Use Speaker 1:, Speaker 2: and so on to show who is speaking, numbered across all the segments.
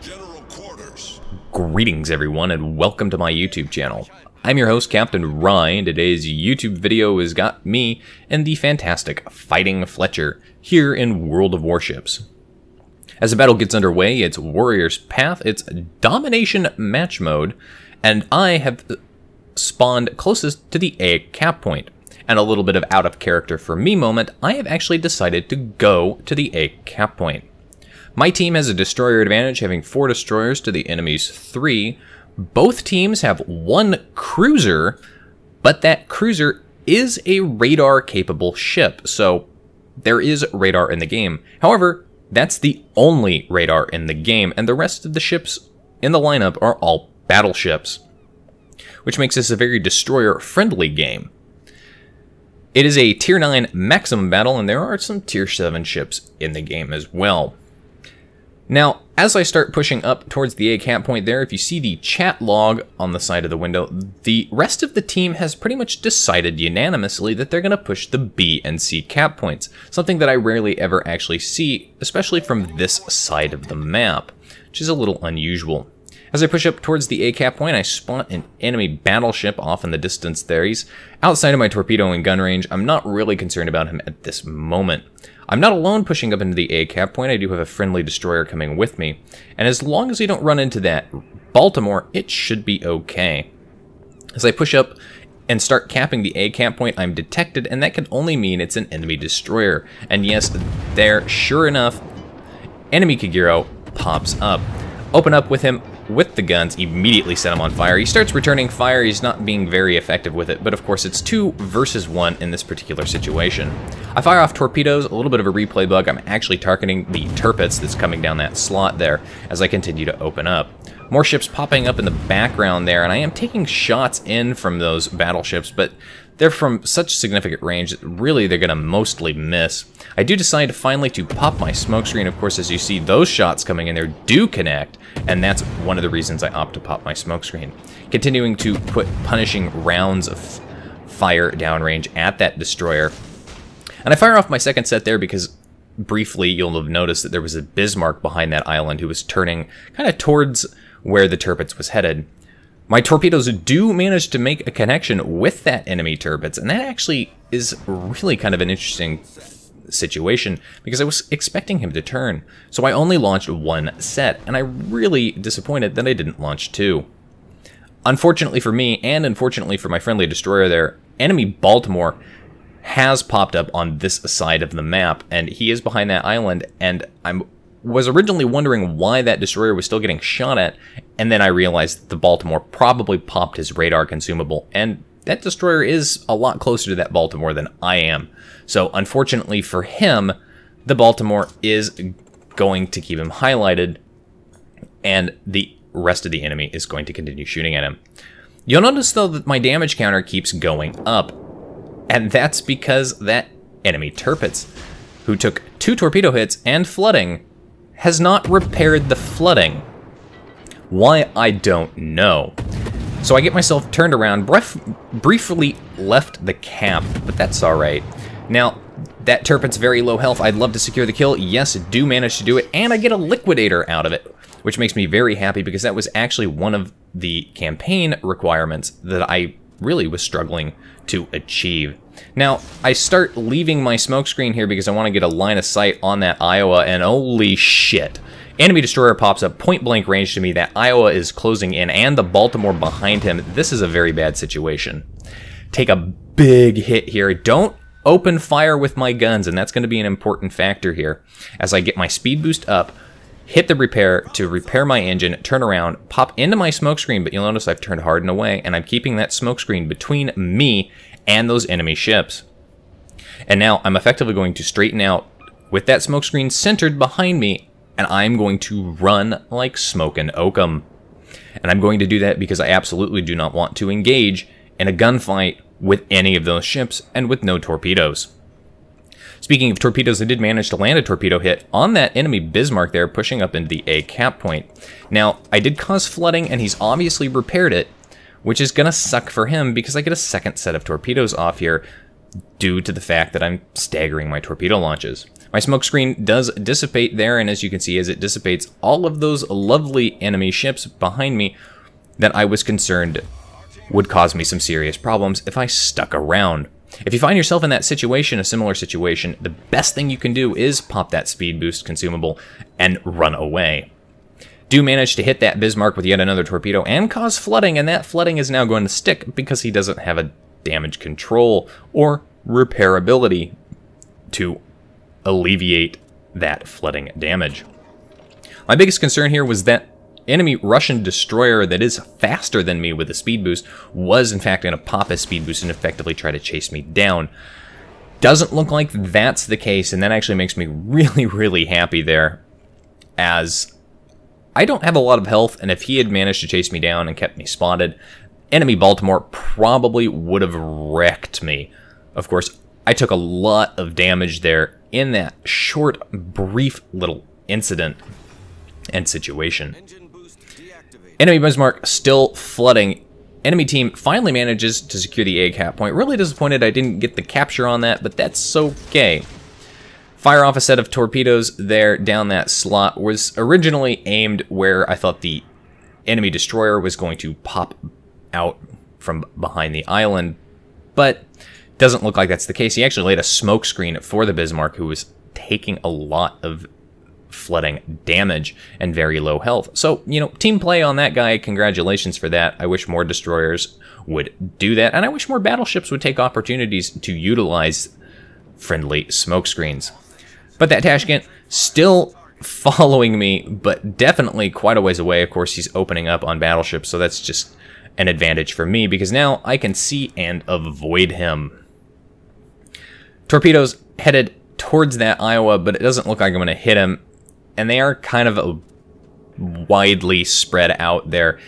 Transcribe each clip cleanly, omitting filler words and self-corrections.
Speaker 1: General Quarters.
Speaker 2: Greetings everyone and welcome to my YouTube channel. I'm your host Captain Ryan. Today's YouTube video has got me and the fantastic Fighting Fletcher here in World of Warships. As the battle gets underway, it's Warrior's Path, it's Domination Match Mode, and I have spawned closest to the A cap point. And a little bit of out of character for me moment, I have actually decided to go to the A cap point. My team has a destroyer advantage, having 4 destroyers to the enemy's 3. Both teams have 1 cruiser, but that cruiser is a radar-capable ship, so there is radar in the game. However, that's the only radar in the game, and the rest of the ships in the lineup are all battleships, which makes this a very destroyer-friendly game. It is a Tier 9 maximum battle, and there are some Tier 7 ships in the game as well. Now, as I start pushing up towards the A cap point there, if you see the chat log on the side of the window, the rest of the team has pretty much decided unanimously that they're going to push the B and C cap points, something that I rarely ever actually see, especially from this side of the map, which is a little unusual. As I push up towards the A cap point, I spot an enemy battleship off in the distance there. He's outside of my torpedo and gun range. I'm not really concerned about him at this moment. I'm not alone pushing up into the A cap point. I do have a friendly destroyer coming with me. And as long as we don't run into that Baltimore, it should be okay. As I push up and start capping the A cap point, I'm detected, and that can only mean it's an enemy destroyer. And yes, there, sure enough, enemy Kagero pops up. Open up with him with the guns, immediately set him on fire. He starts returning fire. He's not being very effective with it, but of course it's 2 versus 1 in this particular situation. I fire off torpedoes, a little bit of a replay bug. I'm actually targeting the turpets that's coming down that slot there as I continue to open up. More ships popping up in the background there, and I am taking shots in from those battleships, but they're from such significant range that really they're going to mostly miss. I do decide finally to pop my smokescreen. Of course, as you see, those shots coming in there do connect, and that's one of the reasons I opt to pop my smokescreen. Continuing to put punishing rounds of fire downrange at that destroyer. And I fire off my second set there because briefly you'll have noticed that there was a Bismarck behind that island who was turning kind of towards where the turpets was headed. My torpedoes do manage to make a connection with that enemy turpets, and that actually is really kind of an interesting situation because I was expecting him to turn. So I only launched 1 set, and I'm really disappointed that I didn't launch 2. Unfortunately for me, and unfortunately for my friendly destroyer there, enemy Baltimore has popped up on this side of the map, and he is behind that island, and I was originally wondering why that destroyer was still getting shot at, and then I realized that the Baltimore probably popped his radar consumable, and that destroyer is a lot closer to that Baltimore than I am. So unfortunately for him, the Baltimore is going to keep him highlighted, and the rest of the enemy is going to continue shooting at him. You'll notice though that my damage counter keeps going up, and that's because that enemy turpets, who took 2 torpedo hits and flooding, has not repaired the flooding. Why, I don't know. So I get myself turned around, briefly left the cap, but that's alright. Now, that turpet's very low health. I'd love to secure the kill. Yes, do manage to do it, and I get a liquidator out of it, which makes me very happy because that was actually one of the campaign requirements that I really was struggling to achieve. Now, I start leaving my smokescreen here because I want to get a line of sight on that Iowa, and holy shit. Enemy destroyer pops up point blank range to me. That Iowa is closing in, and the Baltimore behind him. This is a very bad situation. Take a big hit here. Don't open fire with my guns, and that's going to be an important factor here. As I get my speed boost up, hit the repair to repair my engine, turn around, pop into my smokescreen, but you'll notice I've turned hard and away, and I'm keeping that smokescreen between me and those enemy ships. And now I'm effectively going to straighten out with that smokescreen centered behind me, and I'm going to run like smokin' oakum. And I'm going to do that because I absolutely do not want to engage in a gunfight with any of those ships and with no torpedoes. Speaking of torpedoes, I did manage to land a torpedo hit on that enemy Bismarck there, pushing up into the A cap point. Now, I did cause flooding, and he's obviously repaired it, which is going to suck for him because I get a second set of torpedoes off here due to the fact that I'm staggering my torpedo launches. My smoke screen does dissipate there, and as you can see, as it dissipates all of those lovely enemy ships behind me that I was concerned would cause me some serious problems if I stuck around. If you find yourself in that situation, a similar situation, the best thing you can do is pop that speed boost consumable and run away. Do manage to hit that Bismarck with yet another torpedo and cause flooding, and that flooding is now going to stick because he doesn't have a damage control or repairability to alleviate that flooding damage. My biggest concern here was that enemy Russian destroyer that is faster than me with a speed boost was in fact going to pop a speed boost and effectively try to chase me down. Doesn't look like that's the case, and that actually makes me really happy there, as I don't have a lot of health, and if he had managed to chase me down and kept me spotted, enemy Baltimore probably would have wrecked me. Of course, I took a lot of damage there in that short, brief little incident and situation. Enemy Bismarck still flooding. Enemy team finally manages to secure the A cap point. Really disappointed I didn't get the capture on that, but that's okay. Fire off a set of torpedoes there down that slot. Was originally aimed where I thought the enemy destroyer was going to pop out from behind the island, but doesn't look like that's the case. He actually laid a smoke screen for the Bismarck, who was taking a lot of flooding damage and very low health. So, you know, team play on that guy. Congratulations for that. I wish more destroyers would do that, and I wish more battleships would take opportunities to utilize friendly smoke screens. But that Tashkent still following me, but definitely quite a ways away. Of course, he's opening up on battleships, so that's just an advantage for me because now I can see and avoid him. Torpedoes headed towards that Iowa, but it doesn't look like I'm going to hit him, and they are kind of widely spread out there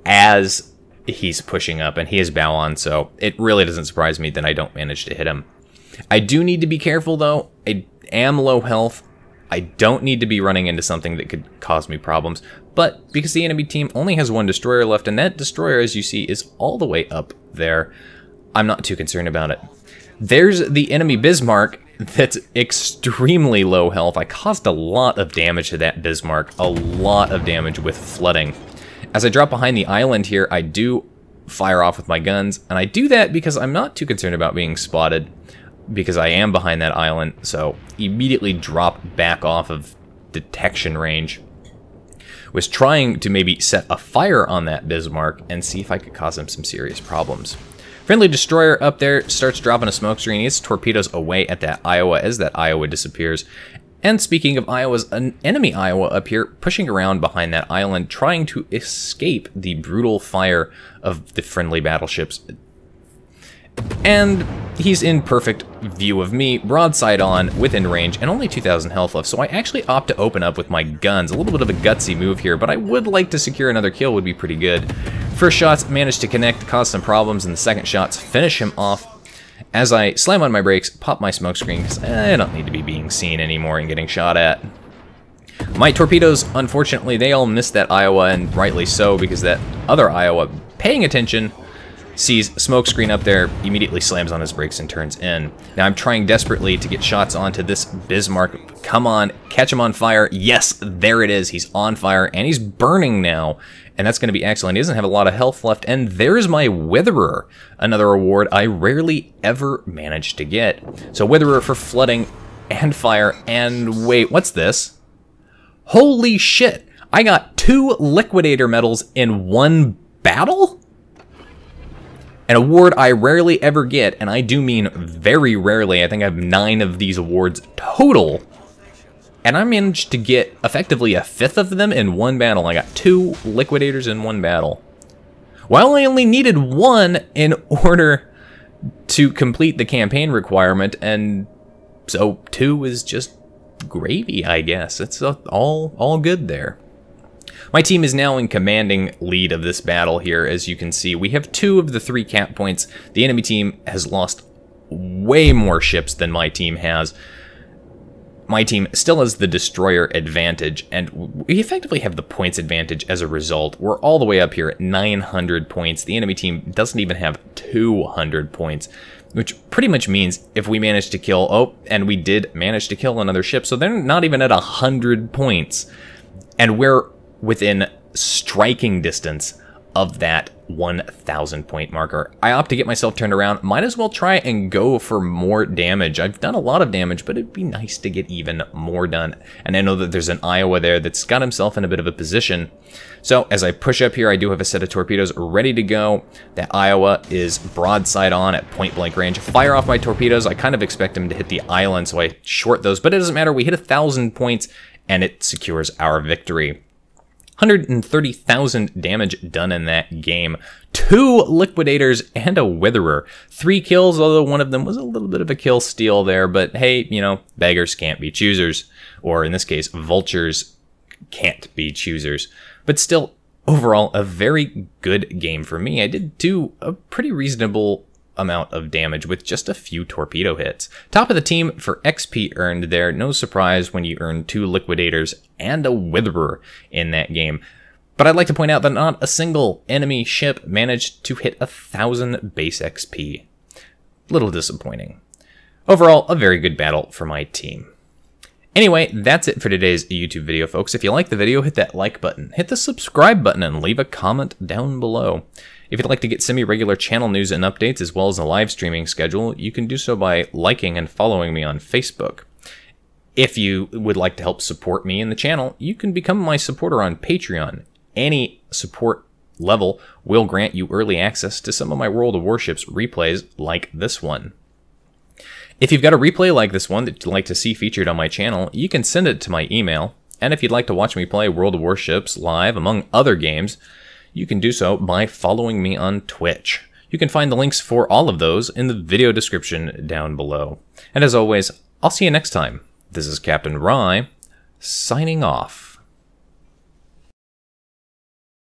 Speaker 2: as he's pushing up, and he is bow on, so it really doesn't surprise me that I don't manage to hit him. I do need to be careful, though. I am low health. I don't need to be running into something that could cause me problems, but because the enemy team only has one destroyer left, and that destroyer, as you see, is all the way up there, I'm not too concerned about it. There's the enemy Bismarck that's extremely low health. I caused a lot of damage to that Bismarck, a lot of damage with flooding. As I drop behind the island here, I do fire off with my guns, and I do that because I'm not too concerned about being spotted, because I am behind that island, so immediately drop back off of detection range. Was trying to maybe set a fire on that Bismarck and see if I could cause him some serious problems. Friendly destroyer up there starts dropping a smoke screen. He hits torpedoes away at that Iowa as that Iowa disappears. And speaking of Iowas, an enemy Iowa up here pushing around behind that island, trying to escape the brutal fire of the friendly battleships. And he's in perfect view of me, broadside on, within range, and only 2,000 health left, so I actually opt to open up with my guns. A little bit of a gutsy move here, but I would like to secure another kill, would be pretty good. First shots managed to connect, cause some problems, and the second shots finish him off. As I slam on my brakes, pop my smoke screen, because I don't need to be being seen anymore and getting shot at. My torpedoes, unfortunately, they all missed that Iowa, and rightly so, because that other Iowa, paying attention, sees smoke screen up there, immediately slams on his brakes and turns in. Now I'm trying desperately to get shots onto this Bismarck. Come on, catch him on fire. Yes, there it is. He's on fire, and he's burning now, and that's going to be excellent. He doesn't have a lot of health left, and there's my Witherer, another award I rarely ever manage to get. So Witherer for flooding and fire, and wait, what's this? Holy shit! I got 2 Liquidator medals in one battle? An award I rarely ever get, and I do mean very rarely. I think I have 9 of these awards total, and I managed to get effectively a 5th of them in one battle. I got 2 Liquidators in one battle. Well, I only needed 1 in order to complete the campaign requirement, and so 2 is just gravy, I guess. It's all good there. My team is now in commanding lead of this battle here. As you can see, we have 2 of the 3 cap points. The enemy team has lost way more ships than my team has. My team still has the destroyer advantage, and we effectively have the points advantage as a result. We're all the way up here at 900 points. The enemy team doesn't even have 200 points. which pretty much means if we manage to kill, oh, and we did manage to kill another ship, so they're not even at 100 points, and we're within striking distance of that 1,000 point marker. I opt to get myself turned around. Might as well try and go for more damage. I've done a lot of damage, but it'd be nice to get even more done. And I know that there's an Iowa there that's got himself in a bit of a position. So as I push up here, I do have a set of torpedoes ready to go. That Iowa is broadside on at point blank range. Fire off my torpedoes. I kind of expect him to hit the island, so I short those, but it doesn't matter. We hit 1,000 points and it secures our victory. 130,000 damage done in that game. 2 liquidators and a witherer. 3 kills, although one of them was a little bit of a kill steal there, but hey, you know, beggars can't be choosers. Or in this case, vultures can't be choosers. But still, overall, a very good game for me. I did do a pretty reasonable amount of damage with just a few torpedo hits. Top of the team for XP earned there. No surprise when you earn 2 liquidators and a witherer in that game. But I'd like to point out that not a single enemy ship managed to hit 1,000 base XP. Little disappointing. Overall, a very good battle for my team. Anyway, that's it for today's YouTube video, folks. If you like the video, hit that like button, hit the subscribe button, and leave a comment down below. If you'd like to get semi-regular channel news and updates, as well as a live streaming schedule, you can do so by liking and following me on Facebook. If you would like to help support me in the channel, you can become my supporter on Patreon. Any support level will grant you early access to some of my World of Warships replays like this one. If you've got a replay like this one that you'd like to see featured on my channel, you can send it to my email. And if you'd like to watch me play World of Warships live, among other games, you can do so by following me on Twitch. You can find the links for all of those in the video description down below. And as always, I'll see you next time. This is Captain Rye, signing off.